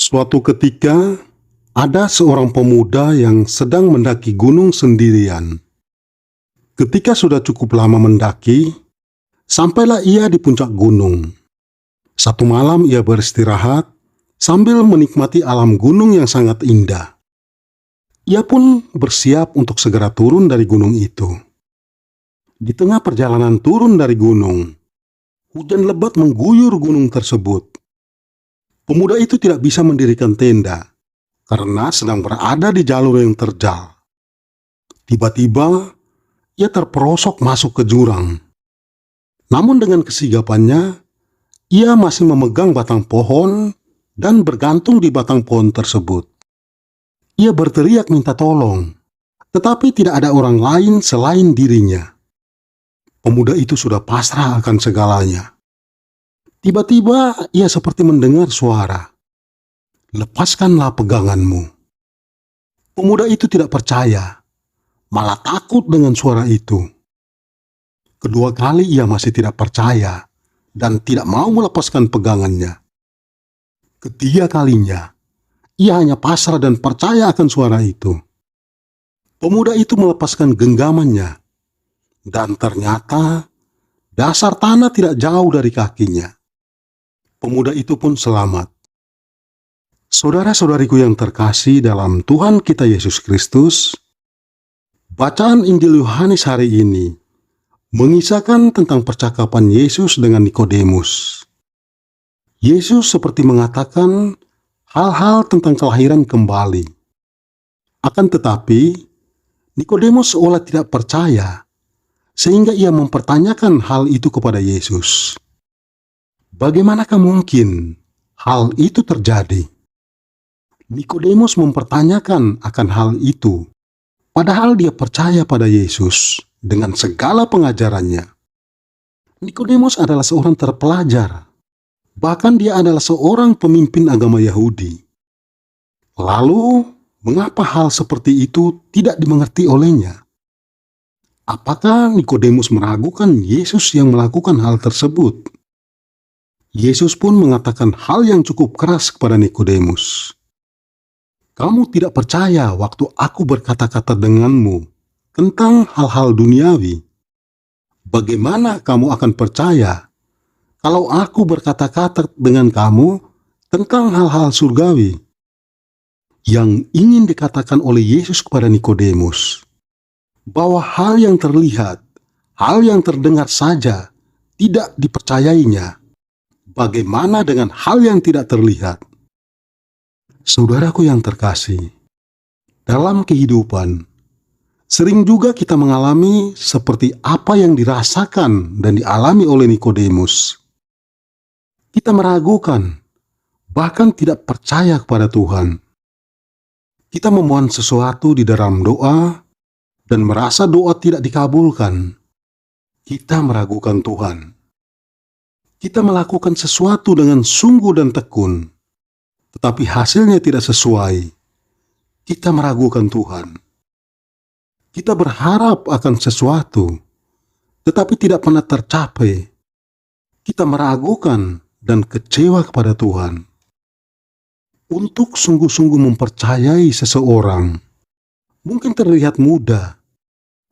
Suatu ketika, ada seorang pemuda yang sedang mendaki gunung sendirian. Ketika sudah cukup lama mendaki, sampailah ia di puncak gunung. Satu malam ia beristirahat sambil menikmati alam gunung yang sangat indah. Ia pun bersiap untuk segera turun dari gunung itu. Di tengah perjalanan turun dari gunung, hujan lebat mengguyur gunung tersebut. Pemuda itu tidak bisa mendirikan tenda karena sedang berada di jalur yang terjal. Tiba-tiba, ia terperosok masuk ke jurang. Namun dengan kesigapannya, ia masih memegang batang pohon dan bergantung di batang pohon tersebut. Ia berteriak minta tolong, tetapi tidak ada orang lain selain dirinya. Pemuda itu sudah pasrah akan segalanya. Tiba-tiba ia seperti mendengar suara, "Lepaskanlah peganganmu." Pemuda itu tidak percaya, malah takut dengan suara itu. Kedua kali ia masih tidak percaya dan tidak mau melepaskan pegangannya. Ketiga kalinya, ia hanya pasrah dan percaya akan suara itu. Pemuda itu melepaskan genggamannya, dan ternyata dasar tanah tidak jauh dari kakinya. Pemuda itu pun selamat. Saudara-saudariku yang terkasih dalam Tuhan kita Yesus Kristus, bacaan Injil Yohanes hari ini mengisahkan tentang percakapan Yesus dengan Nikodemus. Yesus seperti mengatakan hal-hal tentang kelahiran kembali. Akan tetapi, Nikodemus seolah tidak percaya, sehingga ia mempertanyakan hal itu kepada Yesus. Bagaimanakah mungkin hal itu terjadi? Nikodemus mempertanyakan akan hal itu, padahal dia percaya pada Yesus dengan segala pengajarannya. Nikodemus adalah seorang terpelajar, bahkan dia adalah seorang pemimpin agama Yahudi. Lalu, mengapa hal seperti itu tidak dimengerti olehnya? Apakah Nikodemus meragukan Yesus yang melakukan hal tersebut? Yesus pun mengatakan hal yang cukup keras kepada Nikodemus. "Kamu tidak percaya waktu aku berkata-kata denganmu tentang hal-hal duniawi. Bagaimana kamu akan percaya kalau aku berkata-kata dengan kamu tentang hal-hal surgawi?" Yang ingin dikatakan oleh Yesus kepada Nikodemus, bahwa hal yang terlihat, hal yang terdengar saja tidak dipercayainya. Bagaimana dengan hal yang tidak terlihat? Saudaraku yang terkasih, dalam kehidupan, sering juga kita mengalami seperti apa yang dirasakan dan dialami oleh Nikodemus. Kita meragukan, bahkan tidak percaya kepada Tuhan. Kita memohon sesuatu di dalam doa dan merasa doa tidak dikabulkan. Kita meragukan Tuhan. Kita melakukan sesuatu dengan sungguh dan tekun, tetapi hasilnya tidak sesuai. Kita meragukan Tuhan. Kita berharap akan sesuatu, tetapi tidak pernah tercapai. Kita meragukan dan kecewa kepada Tuhan. Untuk sungguh-sungguh mempercayai seseorang, mungkin terlihat mudah,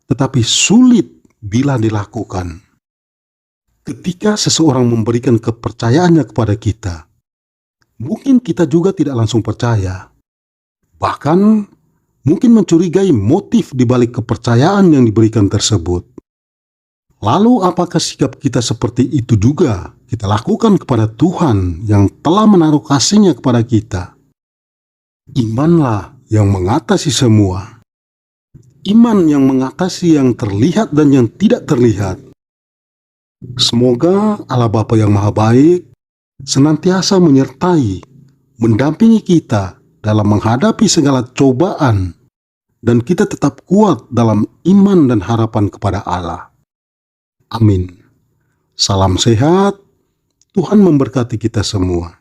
tetapi sulit bila dilakukan. Ketika seseorang memberikan kepercayaannya kepada kita, mungkin kita juga tidak langsung percaya. Bahkan, mungkin mencurigai motif di balik kepercayaan yang diberikan tersebut. Lalu apakah sikap kita seperti itu juga kita lakukan kepada Tuhan yang telah menaruh kasih-Nya kepada kita? Imanlah yang mengatasi semua. Iman yang mengatasi yang terlihat dan yang tidak terlihat. Semoga Allah Bapa yang Maha Baik senantiasa menyertai, mendampingi kita dalam menghadapi segala cobaan, dan kita tetap kuat dalam iman dan harapan kepada Allah. Amin. Salam sehat, Tuhan memberkati kita semua.